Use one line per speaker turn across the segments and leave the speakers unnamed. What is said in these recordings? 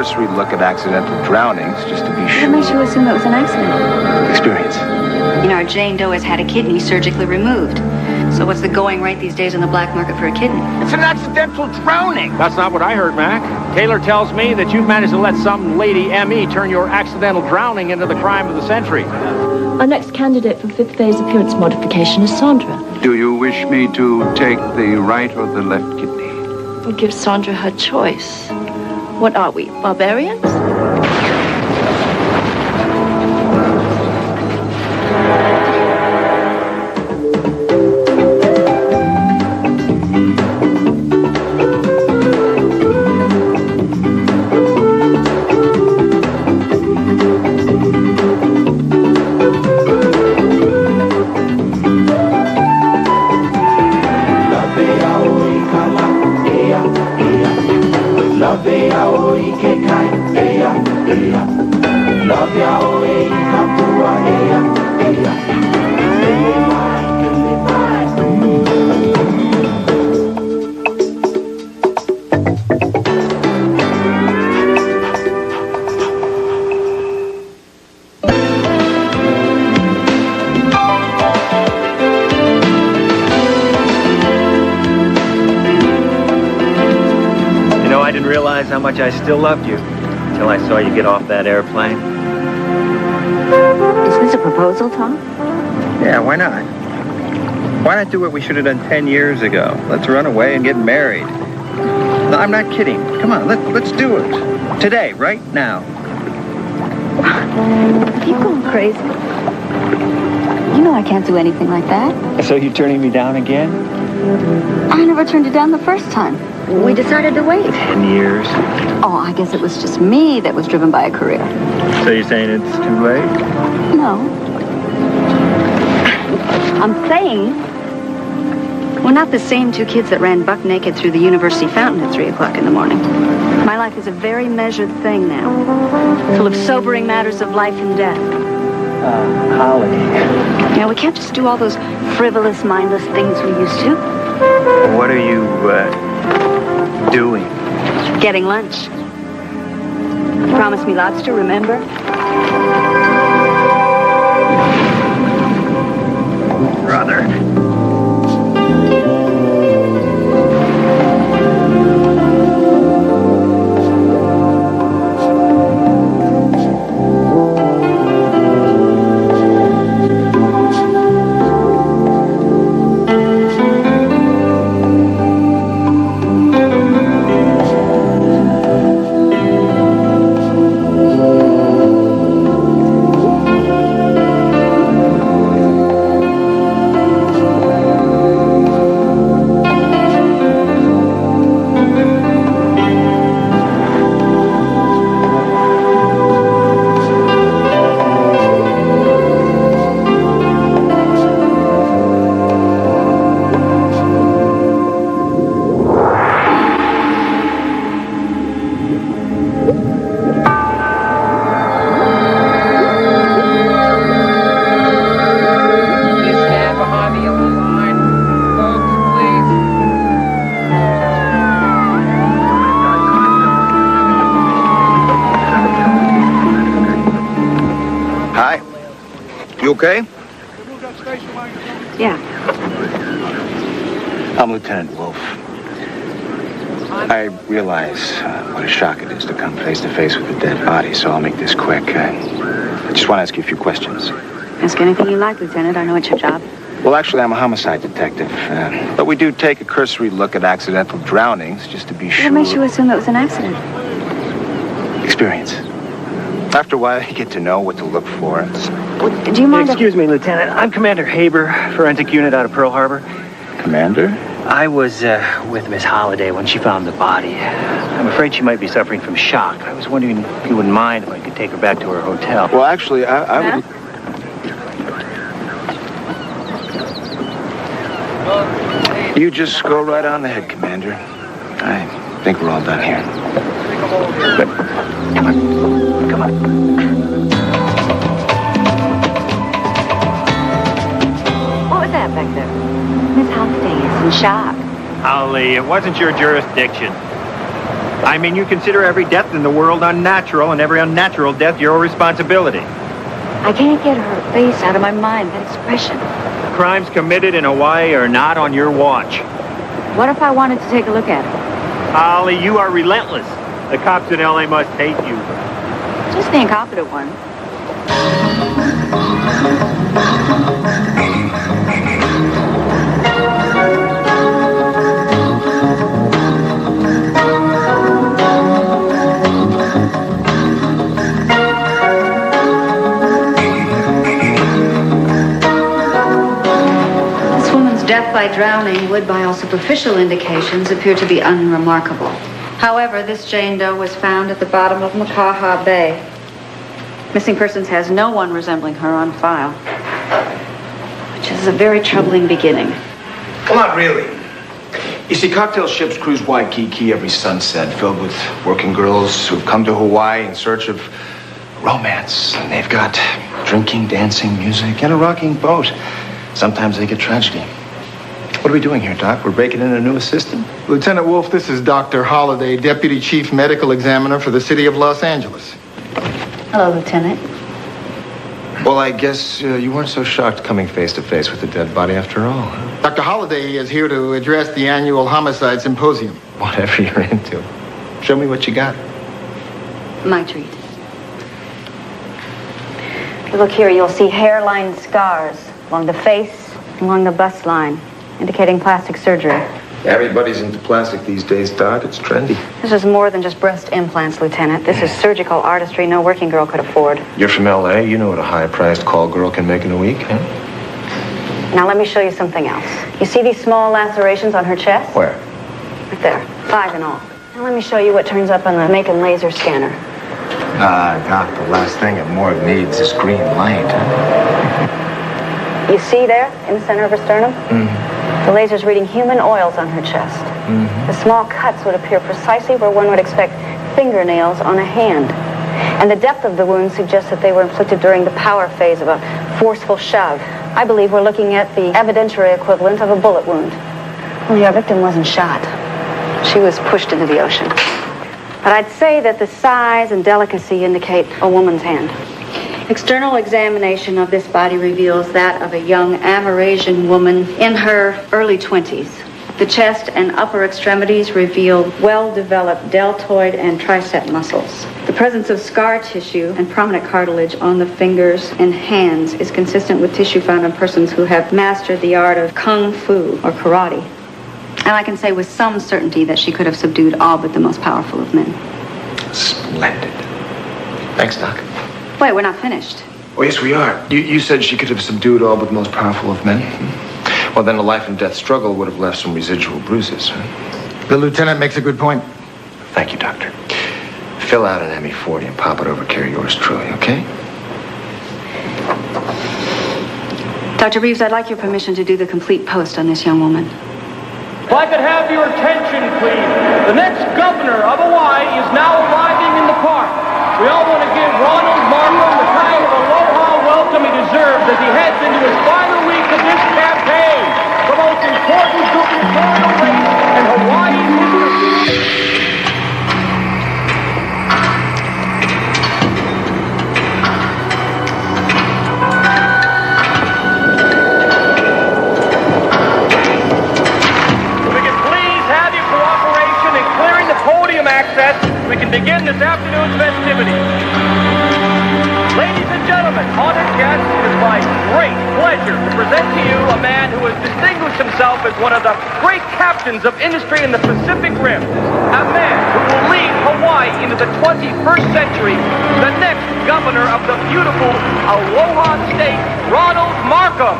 cursory look at accidental drownings just to be sure.
What makes you assume it was an accident?
Experience.
You know, our Jane Doe has had a kidney surgically removed. So what's the going rate these days on the black market for a kidney?
It's an accidental drowning.
That's not what I heard, Mac. Taylor tells me that you've managed to let some lady M.E. turn your accidental drowning into the crime of the century.
Our next candidate for fifth phase appearance modification is Sandra.
Do you wish me to take the right or the left kidney?
We'll give Sandra her choice. What are we, barbarians?
How much I still loved you until I saw you get off that airplane.
Is this a proposal, Tom?
Yeah, why not? Why not do what we should have done 10 years ago? Let's run away and get married. No, I'm not kidding. Come on, let's do it. Today, right now.
Are you going crazy? You know I can't do anything like that.
So you're turning me down again?
I never turned you down the first time. We decided to wait.
10 years.
Oh, I guess it was just me that was driven by a career.
So you're saying it's too late?
No. I'm saying we're not the same two kids that ran buck naked through the university fountain at 3 o'clock in the morning. My life is a very measured thing now, full of sobering matters of life and death.
Holly.
You know, we can't just do all those frivolous, mindless things we used to.
What are you, doing?
Getting lunch. You promised me lobster, remember?
Brother.
Okay?
Yeah.
I'm Lieutenant Wolfe. I realize what a shock it is to come face to face with a dead body, so I'll make this quick. I just want to ask you a few questions.
Ask anything you like, Lieutenant. I know it's your job.
Well, actually, I'm a homicide detective, but we do take a cursory look at accidental drownings just to be sure.
What makes you assume it was an accident?
Experience. After a while, you get to know what to look for.
Do you mind?
Excuse me, Lieutenant. I'm Commander Haber, forensic unit out of Pearl Harbor.
Commander?
I was with Miss Holliday when she found the body. I'm afraid she might be suffering from shock. I was wondering if you wouldn't mind if I could take her back to her hotel.
Well, actually, I would... You just go right on ahead, Commander. I think we're all done here. But, come on. Come on.
What was that back there? Miss Holliday is in shock.
Holly, it wasn't your jurisdiction. I mean, you consider every death in the world unnatural, and every unnatural death your responsibility.
I can't get her face out of my mind, that expression.
Crimes committed in Hawaii are not on your watch.
What if I wanted to take a look at her?
Holly, you are relentless. The cops in L.A. must hate you.
Just the incompetent one. Death by drowning would, by all superficial indications, appear to be unremarkable. However, this Jane Doe was found at the bottom of Makaha Bay. Missing persons has no one resembling her on file, which is a very troubling beginning.
Well, not really. You see, cocktail ships cruise Waikiki every sunset, filled with working girls who've come to Hawaii in search of romance. And they've got drinking, dancing, music, and a rocking boat. Sometimes they get tragedy. What are we doing here, Doc? We're breaking in a new assistant?
Lieutenant Wolfe, this is Dr. Holliday, Deputy Chief Medical Examiner for the City of Los Angeles.
Hello, Lieutenant.
Well, I guess you weren't so shocked coming face to face with the dead body after all. Huh?
Dr. Holliday is here to address the annual homicide symposium.
Whatever you're into. Show me what you got.
My treat. Look here, you'll see hairline scars along the face, along the bust line, indicating plastic surgery.
Everybody's into plastic these days, Doc. It's trendy.
This is more than just breast implants, Lieutenant. This is surgical artistry no working girl could afford.
You're from L.A. You know what a high-priced call girl can make in a week, huh?
Now let me show you something else. You see these small lacerations on her chest?
Where?
Right there. 5 in all. Now let me show you what turns up on the Macon laser scanner.
Doc, the last thing a morgue needs is green light.
You see there, in the center of her sternum?
Mm-hmm.
The laser's reading human oils on her chest.
Mm-hmm.
The small cuts would appear precisely where one would expect fingernails on a hand. And the depth of the wound suggests that they were inflicted during the power phase of a forceful shove. I believe we're looking at the evidentiary equivalent of a bullet wound. Only our victim wasn't shot. She was pushed into the ocean. But I'd say that the size and delicacy indicate a woman's hand. External examination of this body reveals that of a young Amerasian woman in her early 20s. The chest and upper extremities reveal well-developed deltoid and tricep muscles. The presence of scar tissue and prominent cartilage on the fingers and hands is consistent with tissue found in persons who have mastered the art of kung fu or karate. And I can say with some certainty that she could have subdued all but the most powerful of men.
Splendid. Thanks, Doc.
Wait, we're not finished.
Oh, yes, we are. You said she could have subdued all but the most powerful of men? Well, then a life and death struggle would have left some residual bruises.
The lieutenant makes a good point.
Thank you, Doctor. Fill out an ME40 and pop it over care yours truly, okay?
Dr. Reeves, I'd like your permission to do the complete post on this young woman.
If I could have your attention, please. The next governor of Hawaii is now arriving in the park. We all want to give Ronald Markham the kind of aloha welcome he deserves as he heads into his final week of this campaign, the most important gubernatorial race in Hawaii's history. Access, we can begin this afternoon's festivities. Ladies and gentlemen, honored guests, it is my great pleasure to present to you a man who has distinguished himself as one of the great captains of industry in the Pacific Rim. A man who will lead Hawaii into the 21st century, the next governor of the beautiful Aloha State, Ronald Markham.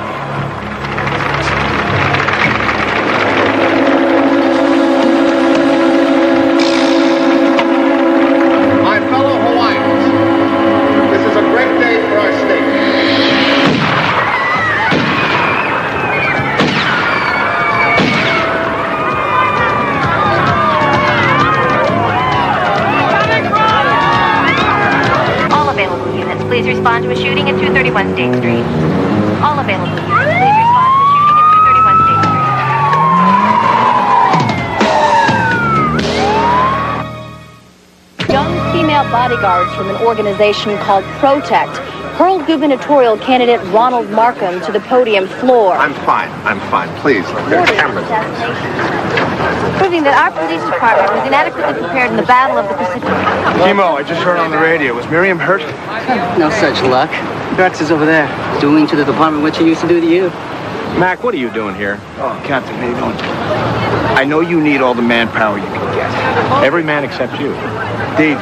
Please respond to a shooting at 231 State Street. All available units, please respond to a shooting at 231 State Street.
bodyguards from an organization called Protect hurled gubernatorial candidate Ronald Markham to the podium floor.
I'm fine. Please, there are cameras.
Proving that our police department was inadequately prepared in the Battle of the Pacific.
Timo, I just heard on the radio. Was Miriam hurt?
No such luck. Drax is over there, doing to the department what she used to do to you.
Mac, what are you doing here?
Oh, Captain, how you doing? I know you need all the manpower you can get.
Every man except you.
Dave,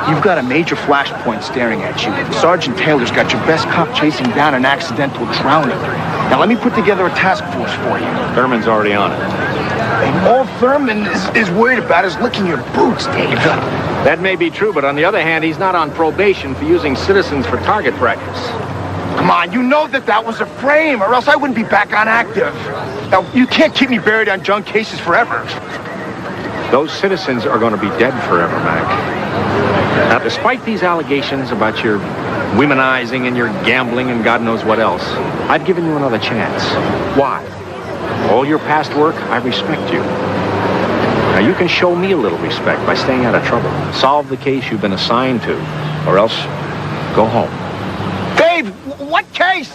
you've got a major flashpoint staring at you. Sergeant Taylor's got your best cop chasing down an accidental drowning. Now, let me put together a task force for you.
Thurman's already on it.
And all Thurman is worried about is licking your boots, Dave.
That may be true, but on the other hand, he's not on probation for using citizens for target practice.
Come on, you know that was a frame, or else I wouldn't be back on active. Now, you can't keep me buried on junk cases forever.
Those citizens are going to be dead forever, Mac. Now, despite these allegations about your womenizing and your gambling and God knows what else, I've given you another chance. Why? All your past work, I respect you. Now, you can show me a little respect by staying out of trouble. Solve the case you've been assigned to, or else go home.
Dave, what case?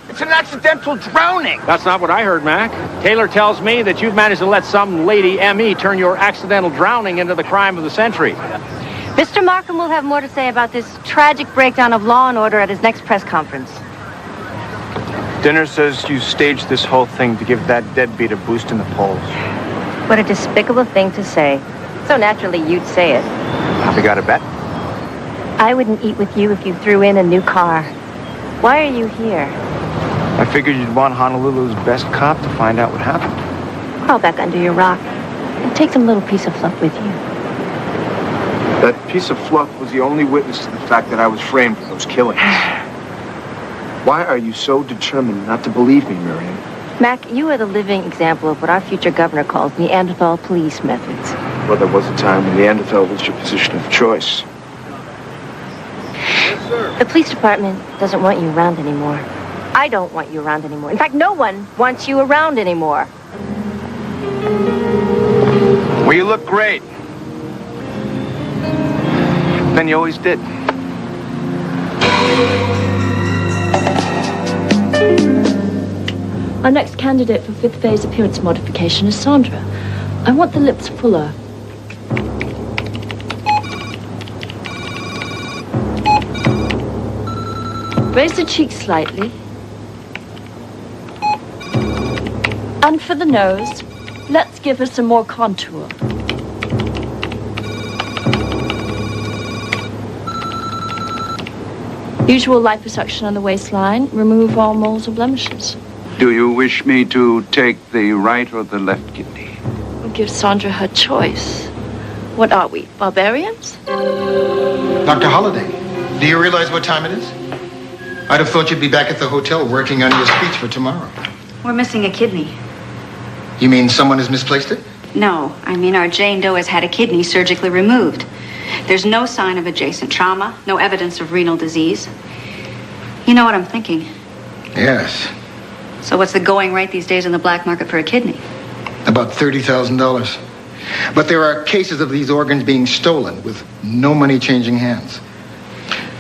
It's an accidental drowning.
That's not what I heard, Mac. Taylor tells me that you've managed to let some lady M.E. turn your accidental drowning into the crime of the century.
Mr. Markham will have more to say about this tragic breakdown of law and order at his next press conference.
Dinner says you staged this whole thing to give that deadbeat a boost in the polls.
What a despicable thing to say. So naturally you'd say it.
Have we got a bet?
I wouldn't eat with you if you threw in a new car. Why are you here?
I figured you'd want Honolulu's best cop to find out what happened.
Crawl back under your rock and take some little piece of fluff with you.
That piece of fluff was the only witness to the fact that I was framed for those killings. Why are you so determined not to believe me, Miriam?
Mac, you are the living example of what our future governor calls Neanderthal police methods.
Well, there was a time when Neanderthal was your position of choice.
The police department doesn't want you around anymore. I don't want you around anymore. In fact, no one wants you around anymore.
Well, you look great. Then you always did.
Our next candidate for fifth phase appearance modification is Sandra. I want the lips fuller. Raise the cheeks slightly. And for the nose, let's give her some more contour. Usual liposuction on the waistline. Remove all moles or blemishes.
Do you wish me to take the right or the left kidney?
We'll give Sandra her choice. What are we, barbarians?
Dr. Holliday, do you realize what time it is? I'd have thought you'd be back at the hotel working on your speech for tomorrow.
We're missing a kidney.
You mean someone has misplaced it?
No, I mean our Jane Doe has had a kidney surgically removed. There's no sign of adjacent trauma, no evidence of renal disease. You know what I'm thinking?
Yes.
So what's the going rate these days in the black market for a kidney?
About $30,000. But there are cases of these organs being stolen with no money changing hands.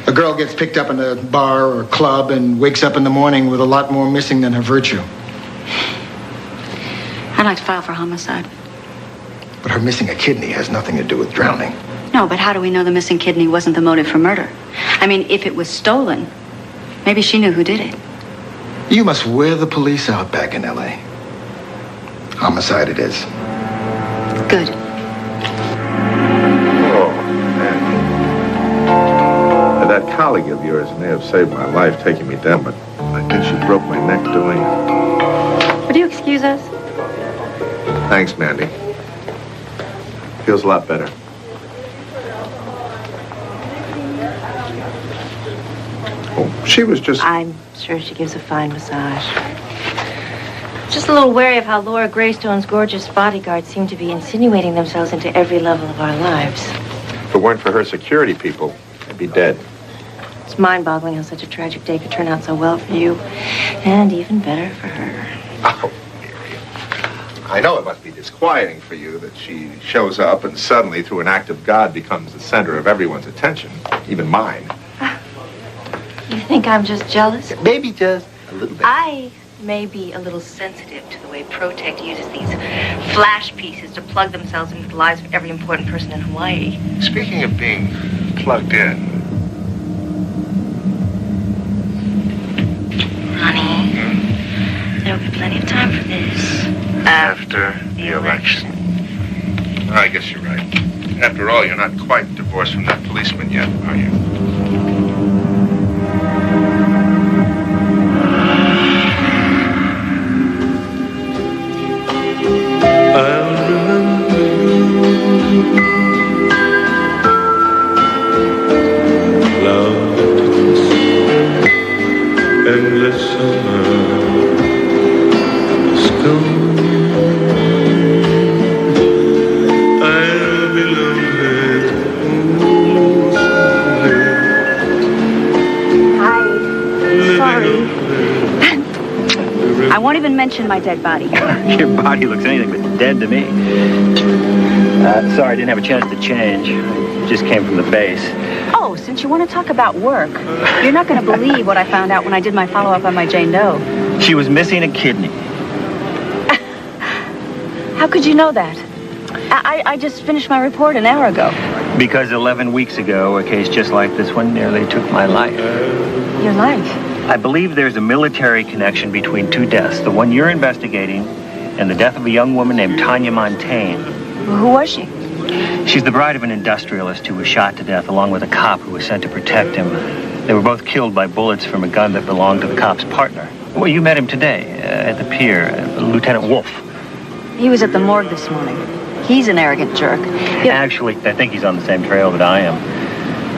A girl gets picked up in a bar or club and wakes up in the morning with a lot more missing than her virtue.
I'd like to file for homicide.
But her missing a kidney has nothing to do with drowning.
No, but how do we know the missing kidney wasn't the motive for murder? I mean, if it was stolen, maybe she knew who did it.
You must wear the police out back in L.A. Homicide it is.
Good.
Oh, man. That colleague of yours may have saved my life taking me down, but I think she broke my neck doing it.
Would you excuse us?
Thanks, Mandy. Feels a lot better. Oh, she was just...
I'm sure she gives a fine massage. Just a little wary of how Laura Greystone's gorgeous bodyguards seem to be insinuating themselves into every level of our lives.
If it weren't for her security people, I'd be dead.
It's mind-boggling how such a tragic day could turn out so well for you, and even better for her.
Oh, Miriam. I know it must be disquieting for you that she shows up and suddenly, through an act of God, becomes the center of everyone's attention, even mine.
You think I'm just jealous?
Maybe just a little bit.
I may be a little sensitive to the way Protect uses these flash pieces to plug themselves into the lives of every important person in Hawaii.
Speaking of being plugged in,
Honey, there'll be plenty of time for this.
after the election. I guess you're right. After all, you're not quite divorced from that policeman yet, are you?
I won't even mention my dead body.
Your body looks anything but dead to me. Sorry, I didn't have a chance to change. I just came from the base.
Oh, since you want to talk about work, you're not going to believe what I found out when I did my follow-up on my Jane Doe.
She was missing a kidney.
How could you know that? I just finished my report an hour ago.
Because 11 weeks ago, a case just like this one nearly took my life.
Your life?
I believe there's a military connection between two deaths, the one you're investigating and the death of a young woman named Tanya Montaigne.
Who was she?
She's the bride of an industrialist who was shot to death along with a cop who was sent to protect him. They were both killed by bullets from a gun that belonged to the cop's partner. Well, you met him today at the pier, Lieutenant Wolfe.
He was at the morgue this morning. He's an arrogant jerk.
Actually, I think he's on the same trail that I am.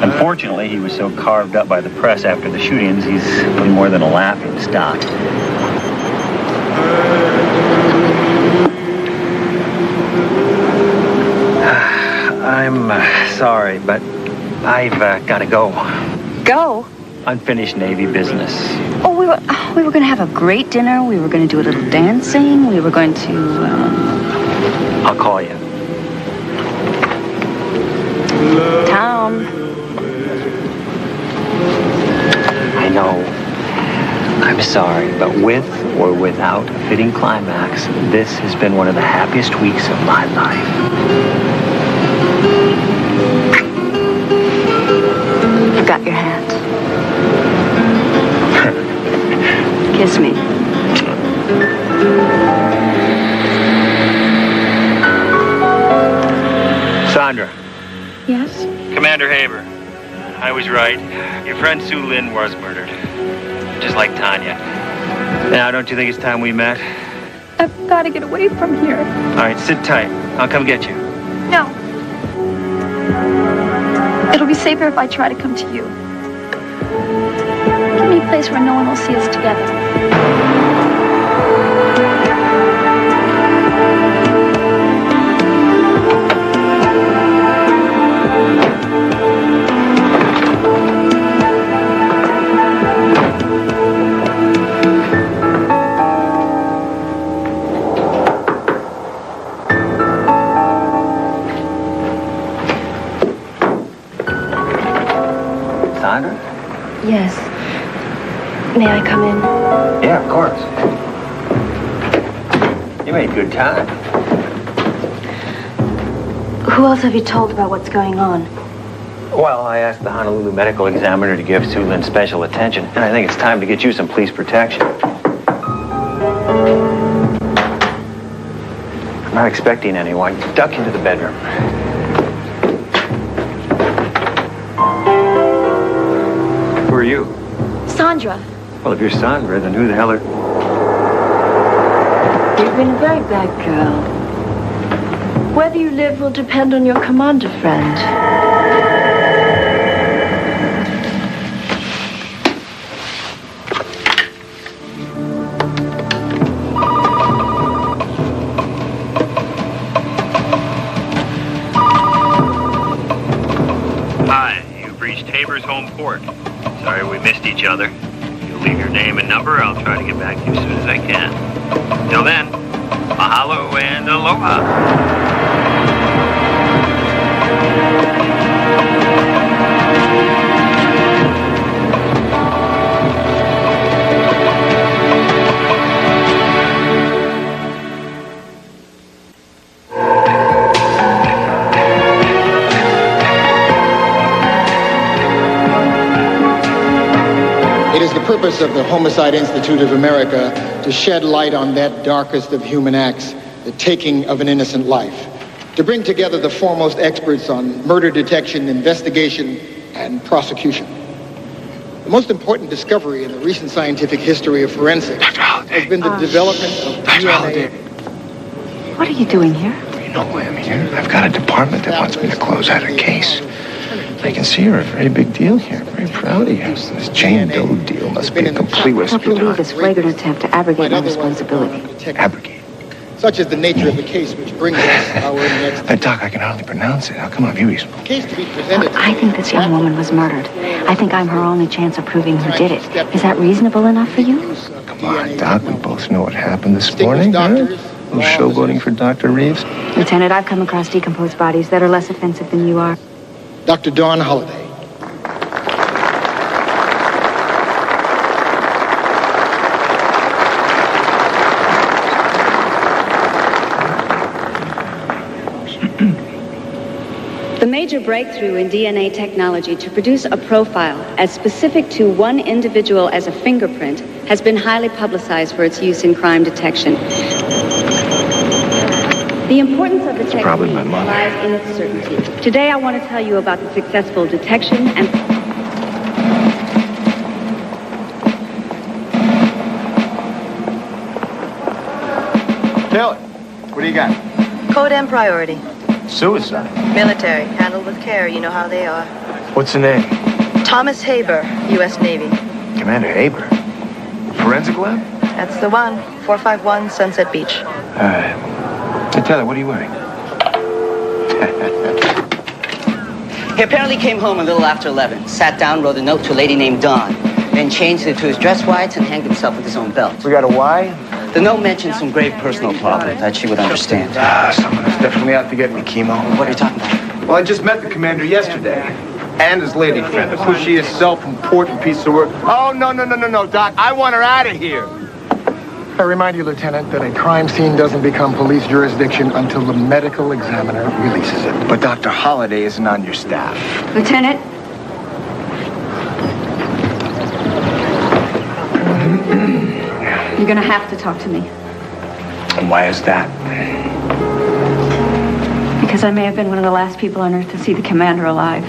Unfortunately, he was so carved up by the press after the shootings, he's really more than a laughing stock. I'm sorry, but I've got to go.
Go?
Unfinished Navy business.
Oh, we were going to have a great dinner. We were going to do a little dancing. We were going to,
I'll call you.
Tom.
I know. I'm sorry, but with or without a fitting climax, this has been one of the happiest weeks of my life.
Forgot your hat. Kiss me.
Sandra.
Yes?
Commander Haber. I was right. Your friend Sue Lin was murdered. Just like Tanya. Now, don't you think it's time we met?
I've got to get away from here.
All right, sit tight. I'll come get you.
No. It'll be safer if I try to come to you. Give me a place where no one will see us together.
Sandra?
Yes. May I come in?
Yeah, of course. You made good time.
Who else have you told about what's going on?
Well, I asked the Honolulu medical examiner to give Sue Lin special attention, and I think it's time to get you some police protection. I'm not expecting anyone. Duck into the bedroom. Who are you?
Sandra.
Well, if you're Sandra, then who the hell are...
You've been a very bad girl. Whether you live will depend on your commander friend.
Hi, you've reached Haber's home port. Sorry we missed each other. If you'll leave your name and number, I'll try to get back to you as soon as I can. Till then, Mahalo and aloha.
It is the purpose of the Homicide Institute of America to shed light on that darkest of human acts, the taking of an innocent life. To bring together the foremost experts on murder detection, investigation, and prosecution. The most important discovery in the recent scientific history of forensics has been the development of DNA.
What are you doing here?
You know why I'm here. I've got a department that wants me to close out a case. I can see you're a very big deal here. I'm very proud of you. This Jane Doe deal must be a complete waste
I
of
can't believe
time.
this flagrant attempt to abrogate my responsibility.
Abrogate.
Such is the nature of the case which brings us our next
Hey, Doc, I can hardly pronounce it. Now, come on, be reasonable.
case to be presented.
I think this young woman was murdered. I think I'm her only chance of proving who did it. Is that reasonable enough for you?
Come on, Doc. We both know what happened this morning, huh? A little showboating for Dr. Reeves.
Lieutenant, I've come across decomposed bodies that are less offensive than you are.
Dr. Dawn Holliday.
The major breakthrough in DNA technology to produce a profile as specific to one individual as a fingerprint has been highly publicized for its use in crime detection. The importance of the technique lies in its certainty. Today I want to tell you about the successful detection and...
Taylor, what do you got?
Code M priority.
Suicide.
Military. Handled with care. You know how they are.
What's the name?
Thomas Haber, U.S. Navy.
Commander Haber. Forensic lab?
That's the one. 451 Sunset Beach.
All right. Hey, Taylor, what are you wearing?
He apparently came home a little after 11, sat down, wrote a note to a lady named Dawn, then changed it to his dress whites and hanged himself with his own belt.
We got a why?
The note mentioned some grave personal problems that she would understand.
Someone is definitely out to get me, Chemo.
What are you talking about?
Well, I just met the commander yesterday. And his lady friend, the pushiest, self-important piece of work. Oh, no, Doc. I want her out of here.
I remind you, Lieutenant, that a crime scene doesn't become police jurisdiction until the medical examiner releases it.
But Dr. Holliday isn't on your staff.
Lieutenant? You're gonna have to talk to me.
And why is that?
Because I may have been one of the last people on Earth to see the commander alive.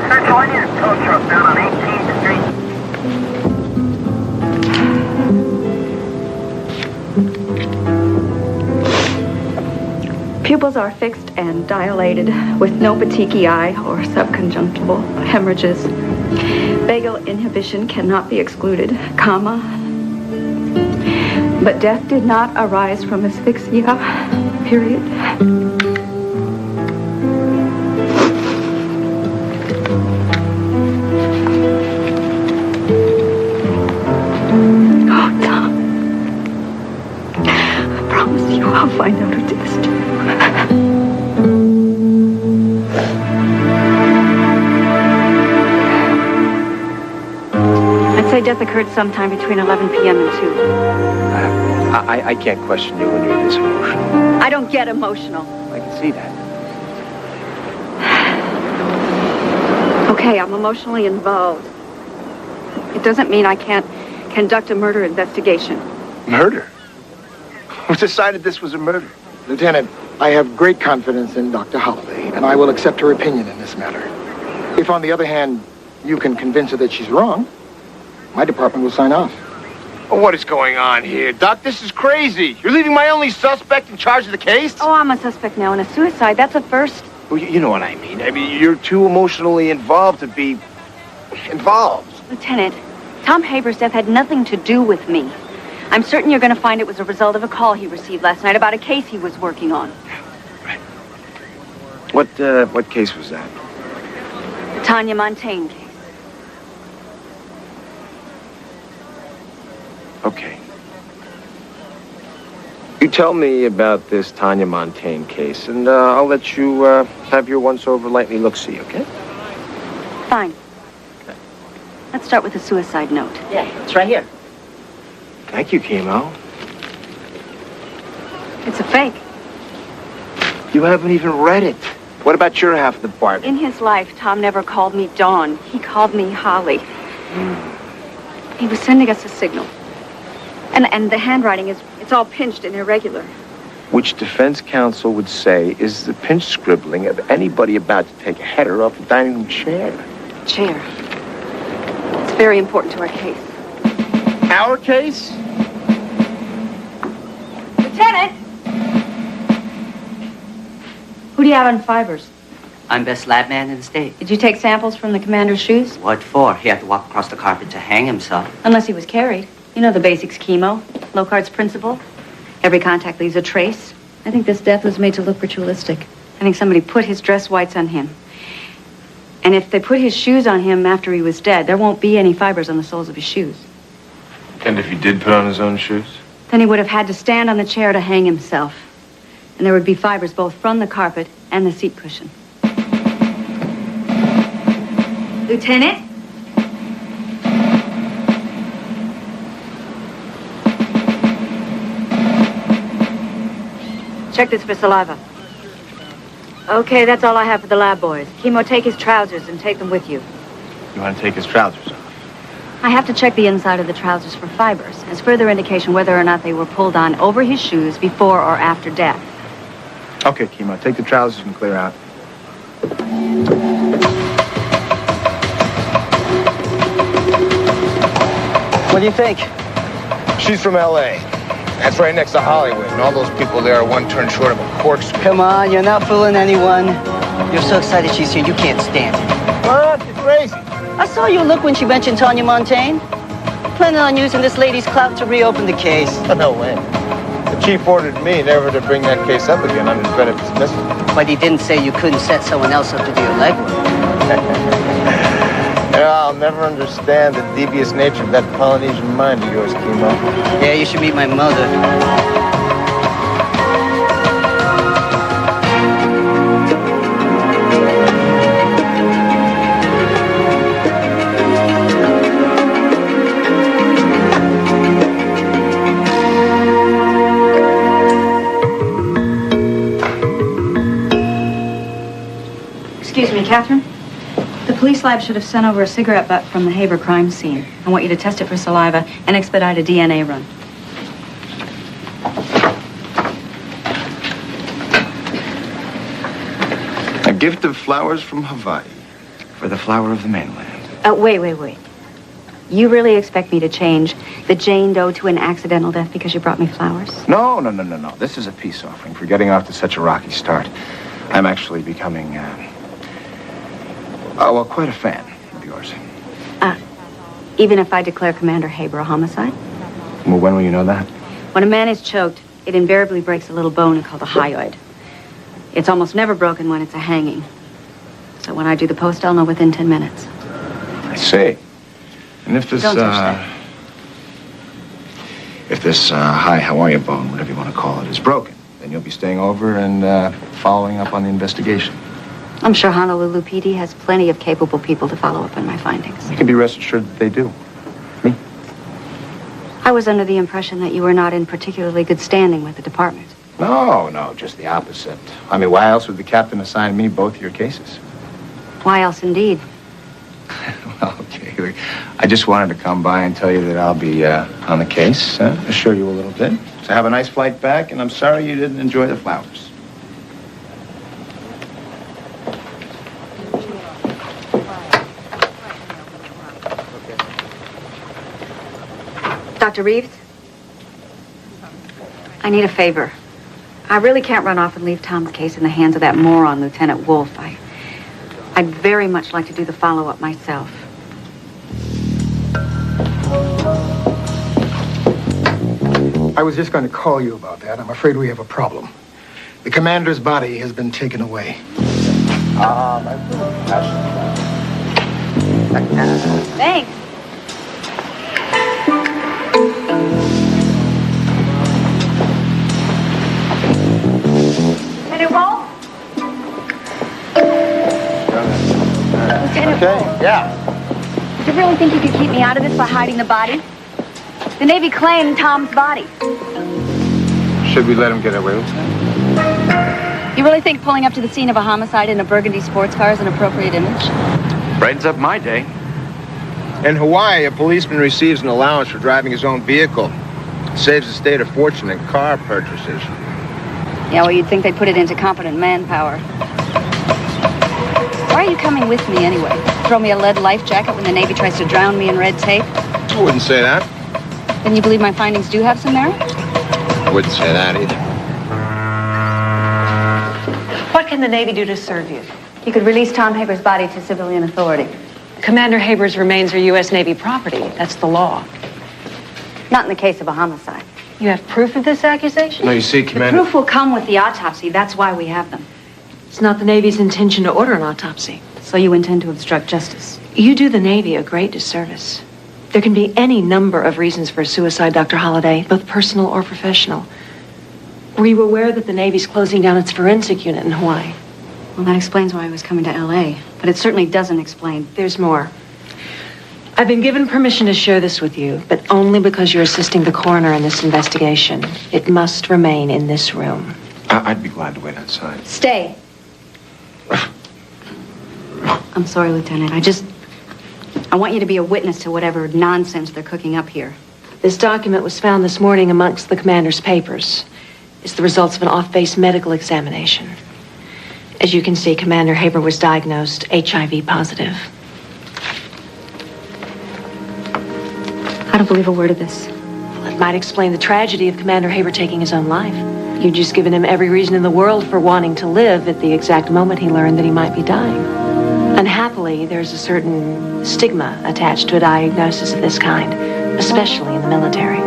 Search one is tow truck down on 18th Street.
Pupils are fixed and dilated with no petechiae or subconjunctival hemorrhages. Vagal inhibition cannot be excluded, comma. But death did not arise from asphyxia, period. Oh, Tom. I promise you I'll find out who did this to you. I'd say death occurred sometime between 11 p.m. and 2.
I can't question you when you're this emotional.
I don't get emotional.
I can see that.
Okay, I'm emotionally involved. It doesn't mean I can't conduct a murder investigation.
Murder? Who decided this was a murder?
Lieutenant, I have great confidence in Dr. Holliday, and I will accept her opinion in this matter. If, on the other hand, you can convince her that she's wrong, my department will sign off.
What is going on here? Doc, this is crazy. You're leaving my only suspect in charge of the case?
Oh, I'm a suspect now in a suicide. That's a first.
Well, you know what I mean. I mean, you're too emotionally involved to be involved.
Lieutenant, Tom Haber's death had nothing to do with me. I'm certain you're going to find it was a result of a call he received last night about a case he was working on.
Right. What case was that?
The Tanya Montaigne case.
Okay. You tell me about this Tanya Montaigne case, and I'll let you have your once-over lightly look-see, okay?
Fine. Let's start with the suicide note.
Yeah, it's right here.
Thank you, Chemo.
It's a fake.
You haven't even read it. What about your half of the bargain?
In his life, Tom never called me Dawn. He called me Holly. He was sending us a signal. And the handwriting it's all pinched and irregular.
Which defense counsel would say is the pinch scribbling of anybody about to take a header off a dining room chair.
Chair. It's very important to our case.
Our case?
Lieutenant! Who do you have on fibers?
I'm best lab man in the state.
Did you take samples from the commander's shoes?
What for? He had to walk across the carpet to hang himself.
Unless he was carried. You know the basics, Chemo. Locard's principle. Every contact leaves a trace. I think this death was made to look ritualistic. I think somebody put his dress whites on him. And if they put his shoes on him after he was dead, there won't be any fibers on the soles of his shoes.
And if he did put on his own shoes?
Then he would have had to stand on the chair to hang himself. And there would be fibers both from the carpet and the seat cushion. Lieutenant? Check this for saliva. Okay, that's all I have for the lab boys. Chemo, take his trousers and take them with you.
You want to take his trousers off?
I have to check the inside of the trousers for fibers as further indication whether or not they were pulled on over his shoes before or after death.
Okay, Chemo, take the trousers and clear out.
What do you think?
She's from L.A. That's right next to Hollywood, and all those people there are one turn short of a corkscrew.
Come on, you're not fooling anyone. You're so excited she's here, you can't stand it.
What? You're crazy.
I saw you look when she mentioned Tanya Montaigne. Planning on using this lady's clout to reopen the case.
Oh, no way. The chief ordered me never to bring that case up again under threat of dismissal.
But he didn't say you couldn't set someone else up to do your legwork.
I'll never understand the devious nature of that Polynesian mind of yours, Chemo.
Yeah, you should meet my mother.
Excuse me, Catherine? The police lab should have sent over a cigarette butt from the Haber crime scene. I want you to test it for saliva and expedite a DNA run.
A gift of flowers from Hawaii for the flower of the mainland.
Wait. You really expect me to change the Jane Doe to an accidental death because you brought me flowers?
No. This is a peace offering for getting off to such a rocky start. I'm actually becoming, quite a fan of yours.
Even if I declare Commander Haber a homicide?
Well, when will you know that?
When a man is choked, it invariably breaks a little bone called a hyoid. It's almost never broken when it's a hanging. So when I do the post, I'll know within 10 minutes.
I see. And if this,
Don't touch that.
If this high Hawaii bone, whatever you want to call it, is broken, then you'll be staying over and following up on the investigation.
I'm sure Honolulu PD has plenty of capable people to follow up on my findings.
You can be rest assured that they do. Me?
I was under the impression that you were not in particularly good standing with the department.
No, just the opposite. I mean, why else would the captain assign me both of your cases?
Why else, indeed?
Well, okay. Look, I just wanted to come by and tell you that I'll be on the case, assure you a little bit. So have a nice flight back, and I'm sorry you didn't enjoy the flowers.
Dr. Reeves? I need a favor. I really can't run off and leave Tom's case in the hands of that moron, Lieutenant Wolfe. I'd very much like to do the follow-up myself.
I was just going to call you about that. I'm afraid we have a problem. The commander's body has been taken away.
Thanks.
Yeah.
Do you really think you could keep me out of this by hiding the body? The Navy claimed Tom's body.
Should we let him get away with that?
You really think pulling up to the scene of a homicide in a burgundy sports car is an appropriate image?
Brightens up my day. In Hawaii, a policeman receives an allowance for driving his own vehicle. Saves the state a fortune in car purchases.
Yeah, well, you'd think they'd put it into competent manpower. Why are you coming with me anyway? Throw me a lead life jacket when the Navy tries to drown me in red tape?
I wouldn't say that.
Then you believe my findings do have some merit?
I wouldn't say that either.
What can the Navy do to serve you?
You could release Tom Haber's body to civilian authority.
Commander Haber's remains are U.S. Navy property. That's the law.
Not in the case of a homicide.
You have proof of this accusation?
No, you see,
The
Commander...
proof will come with the autopsy. That's why we have them.
It's not the Navy's intention to order an autopsy.
So you intend to obstruct justice?
You do the Navy a great disservice. There can be any number of reasons for a suicide, Dr. Holliday, both personal or professional. Were you aware that the Navy's closing down its forensic unit in Hawaii?
Well, that explains why I was coming to L.A., but it certainly doesn't explain.
There's more. I've been given permission to share this with you, but only because you're assisting the coroner in this investigation. It must remain in this room.
I'd be glad to wait outside.
Stay. I'm sorry, Lieutenant. I want you to be a witness to whatever nonsense they're cooking up here.
This document was found this morning amongst the commander's papers. It's the results of an off-base medical examination. As you can see, Commander Haber was diagnosed HIV positive.
I don't believe a word of this.
It might explain the tragedy of Commander Haber taking his own life. You've just given him every reason in the world for wanting to live at the exact moment he learned that he might be dying. Unhappily, there's a certain stigma attached to a diagnosis of this kind, especially in the military.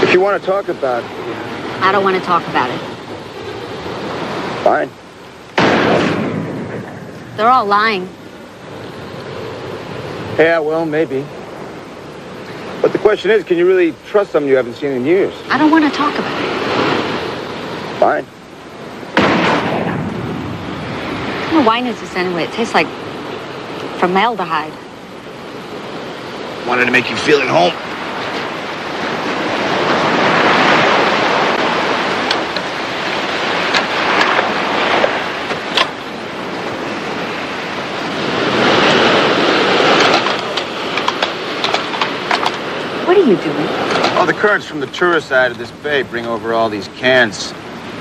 If you want to talk about it...
I don't want to talk about it.
Fine.
They're all lying.
Yeah, well, maybe. But the question is, can you really trust someone you haven't seen in years?
I don't want to talk about it.
Fine.
What kind of wine is this anyway? It tastes like formaldehyde.
Wanted to make you feel at home.
What are you doing?
Oh, the currents from the tourist side of this bay bring over all these cans.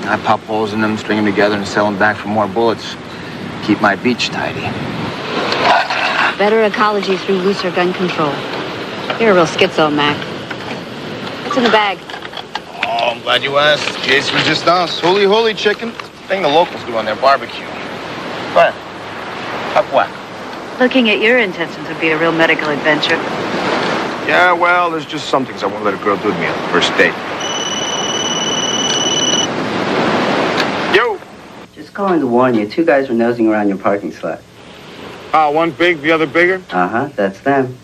I pop holes in them, string them together, and sell them back for more bullets. Keep my beach tidy.
Better ecology through looser gun control. You're a real schizo, Mac. What's in the bag?
Oh, I'm glad you asked. Pièce resistance. Holli chicken. Thing the locals do on their barbecue. Go ahead. Up whack.
Looking at your intestines would be a real medical adventure.
Yeah, well, there's just some things I won't let a girl do to me on the first date. Yo!
Just calling to warn you, 2 guys were nosing around your parking slot.
One big, the other bigger?
Uh-huh, that's them.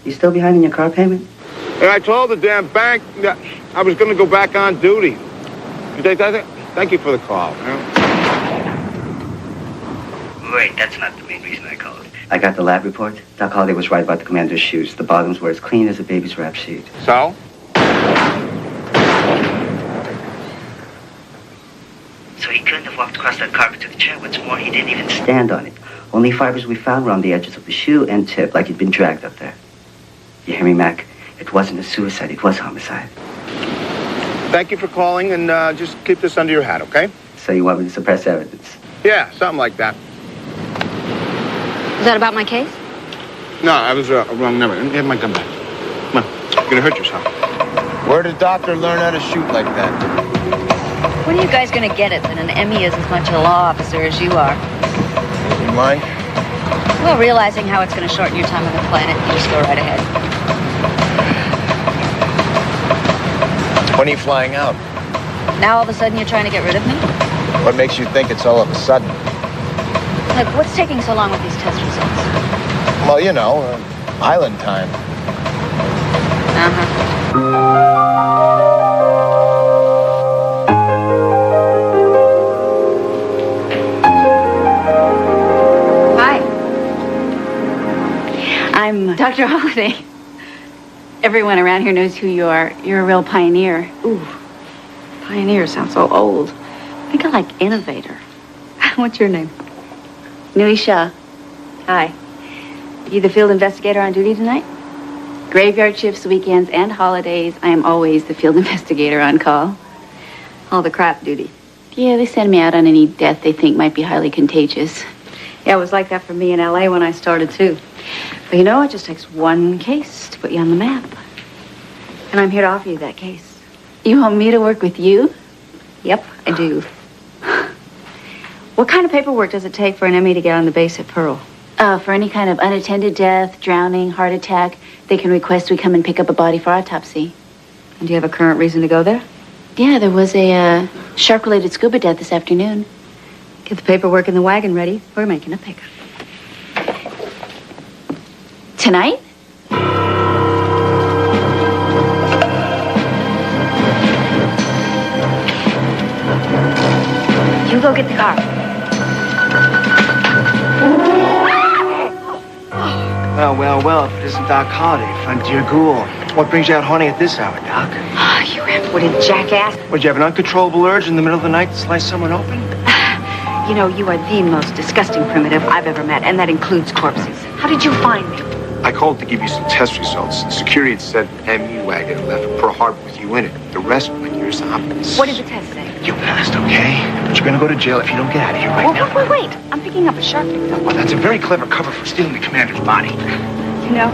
You still behind in your car payment?
And I told the damn bank that I was going to go back on duty. Thank you for the call.
Wait, that's not the main reason I called. I got the lab report. Doc Holliday was right about the commander's shoes. The bottoms were as clean as a baby's wrap sheet.
So?
So he couldn't have walked across that carpet to the chair. What's more, he didn't even stand on it. Only fibers we found were on the edges of the shoe and tip, like he'd been dragged up there. You hear me, Mac? It wasn't a suicide. It was homicide.
Thank you for calling, and just keep this under your hat, okay?
So you want me to suppress evidence?
Yeah, something like that.
Is that about my case?
No, I was a wrong number. Have my gun back. Come on, you're gonna hurt yourself. Where did doctor learn how to shoot like that?
When are you guys going to get it that an Emmy is as much a law officer as you are?
You mind?
Well, realizing how it's going to shorten your time on the planet, you just go right ahead.
When are you flying out?
Now all of a sudden you're trying to get rid of me?
What makes you think it's all of a sudden?
Look, what's taking so long with these test results?
Well, you know, island time.
Uh-huh. Hi. I'm Dr. Holliday. Everyone around here knows who you are. You're a real pioneer. Ooh, pioneer sounds so old. I think I like innovator. What's your name? Nui Shah. Hi. You the field investigator on duty tonight? Graveyard shifts, weekends, and holidays. I am always the field investigator on call. All the crap duty. Yeah, they send me out on any death they think might be highly contagious. Yeah, it was like that for me in L.A. when I started, too. But you know, it just takes one case to put you on the map. And I'm here to offer you that case. You want me to work with you? Yep, I do. What kind of paperwork does it take for an ME to get on the base at Pearl? For any kind of unattended death, drowning, heart attack, they can request we come and pick up a body for autopsy. And do you have a current reason to go there? Yeah, there was a shark-related scuba death this afternoon. Get the paperwork in the wagon ready. We're making a pickup. Tonight? You go get the car.
Well, if it isn't Doc Holliday, Frontier Ghoul. What brings you out hunting at this hour, Doc?
Oh, you red-wooden jackass.
Would you have an uncontrollable urge in the middle of the night to slice someone open?
You know, you are the most disgusting primitive I've ever met, and that includes corpses. How did you find me?
I called to give you some test results. Security had said ME wagon left for Pearl Harbor with you in it. The rest went to your zombies.
What did the test say?
You passed, okay? But you're gonna go to jail if you don't get out of here right now.
Wait. I'm picking up a shark victim.
Well, that's a very clever cover for stealing the commander's body.
You know,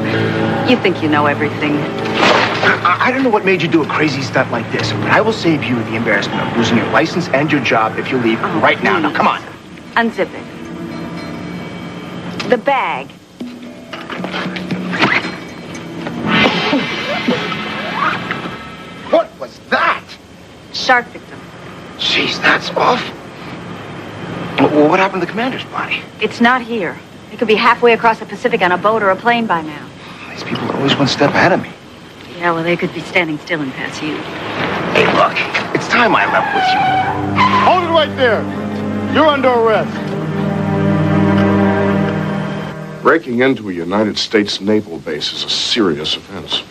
you think you know everything.
I don't know what made you do a crazy stunt like this, but I will save you the embarrassment of losing your license and your job if you leave right now. Now, come on.
Unzip it. The bag.
What was that?
Shark victim.
Jeez, that's off. Well, what happened to the commander's body?
It's not here. It could be halfway across the Pacific on a boat or a plane by now.
These people are always one step ahead of me.
Yeah, well, they could be standing still and pass you.
Hey, look, it's time I left with you.
Hold it right there. You're under arrest.
Breaking into a United States naval base is a serious offense.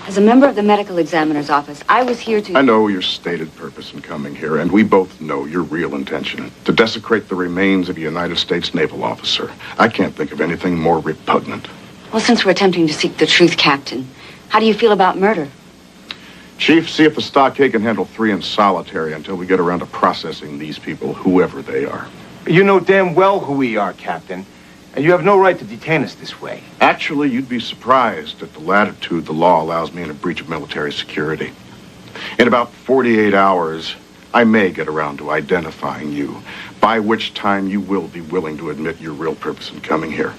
As a member of the medical examiner's office, I was here to...
I know your stated purpose in coming here, and we both know your real intention, to desecrate the remains of a United States naval officer. I can't think of anything more repugnant.
Well, since we're attempting to seek the truth, Captain, how do you feel about murder?
Chief, see if the stockade can handle 3 in solitary until we get around to processing these people, whoever they are.
You know damn well who we are, Captain. And you have no right to detain us this way.
Actually, you'd be surprised at the latitude the law allows me in a breach of military security. In about 48 hours, I may get around to identifying you, by which time you will be willing to admit your real purpose in coming here.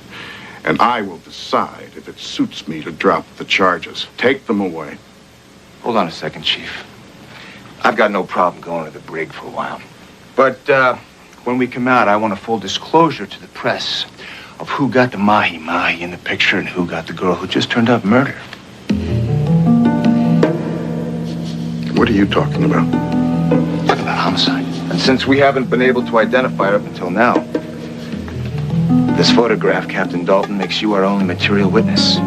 And I will decide if it suits me to drop the charges. Take them away.
Hold on a second, Chief. I've got no problem going to the brig for a while. But when we come out, I want a full disclosure to the press of who got the mahi-mahi in the picture and who got the girl who just turned up murdered.
What are you talking about?
Talking about homicide. And since we haven't been able to identify her up until now, this photograph, Captain Dalton, makes you our only material witness.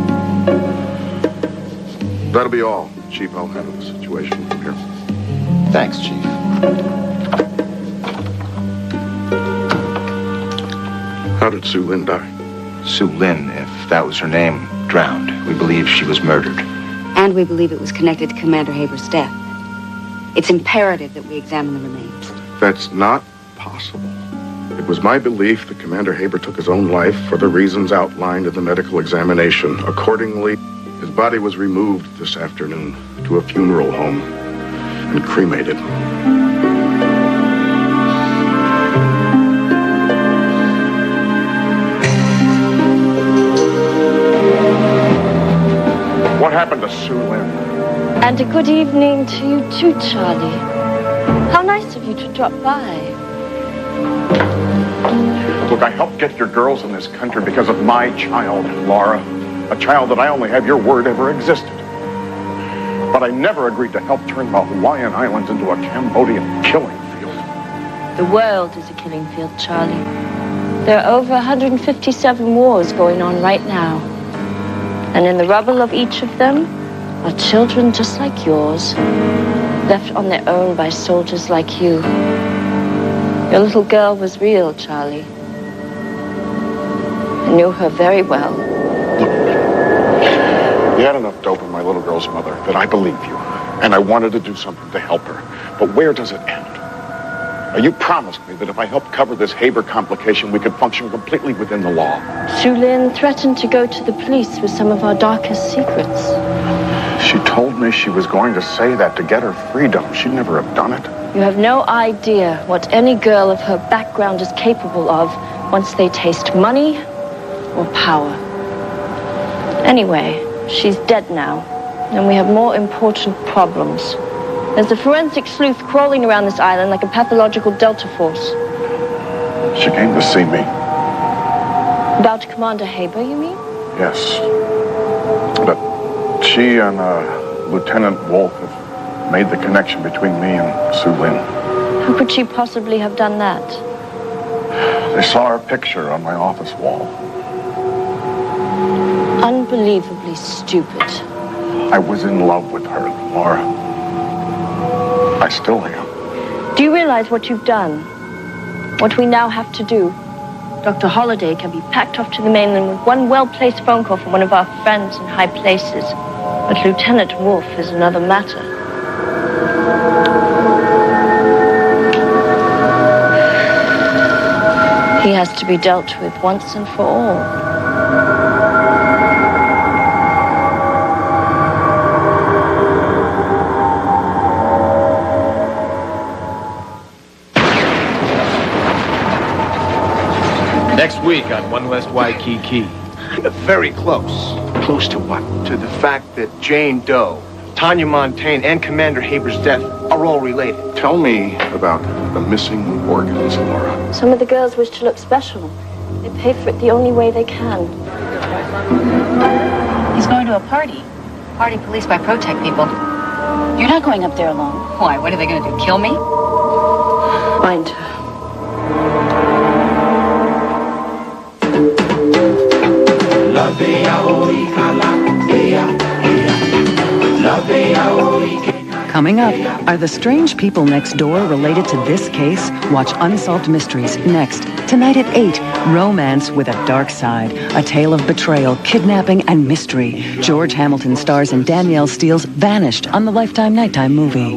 That'll be all. Chief, I'll handle the situation from here.
Thanks, Chief.
How did Sue Lin die?
Sue Lin, if that was her name, drowned. We believe she was murdered.
And we believe it was connected to Commander Haber's death. It's imperative that we examine the remains.
That's not possible. It was my belief that Commander Haber took his own life for the reasons outlined in the medical examination. Accordingly, his body was removed this afternoon to a funeral home and cremated. What happened to Sue Lin?
And a good evening to you too, Charlie. How nice of you to drop by.
Look, I helped get your girls in this country because of my child, Laura. A child that I only have your word ever existed. But I never agreed to help turn the Hawaiian Islands into a Cambodian killing field.
The world is a killing field, Charlie. There are over 157 wars going on right now. And in the rubble of each of them are children just like yours, left on their own by soldiers like you. Your little girl was real, Charlie. I knew her very well.
You had enough dope in my little girl's mother that I believe you, and I wanted to do something to help her. But where does it end? Now, you promised me that if I helped cover this Haber complication, we could function completely within the law.
Su Lin threatened to go to the police with some of our darkest secrets.
She told me she was going to say that to get her freedom. She'd never have done it.
You have no idea what any girl of her background is capable of once they taste money or power. Anyway, she's dead now, and we have more important problems. There's a forensic sleuth crawling around this island like a pathological Delta Force.
She came to see me.
About Commander Haber, you mean?
Yes. But she and Lieutenant Wolfe have made the connection between me and Su Lin.
How could she possibly have done that?
They saw her picture on my office wall.
Unbelievably stupid.
I was in love with her, Laura. I still am.
Do you realize what you've done? What we now have to do? Dr. Holliday can be packed off to the mainland with one well-placed phone call from one of our friends in high places. But Lieutenant Wolfe is another matter. He has to be dealt with once and for all.
Next week on 1 West Waikiki. Very close. Close to what? To the fact that Jane Doe, Tanya Montaigne, and Commander Haber's death are all related.
Tell me about the missing organs, Laura.
Some of the girls wish to look special. They pay for it the only way they can.
He's going to a party. Party policed by Protect people. You're not going up there alone. Why? What are they going to do? Kill me?
Find her.
Coming up, are the strange people next door related to this case? Watch Unsolved Mysteries next. Tonight at 8, romance with a dark side. A tale of betrayal, kidnapping, and mystery. George Hamilton stars in Danielle Steele's Vanished on the Lifetime Nighttime movie.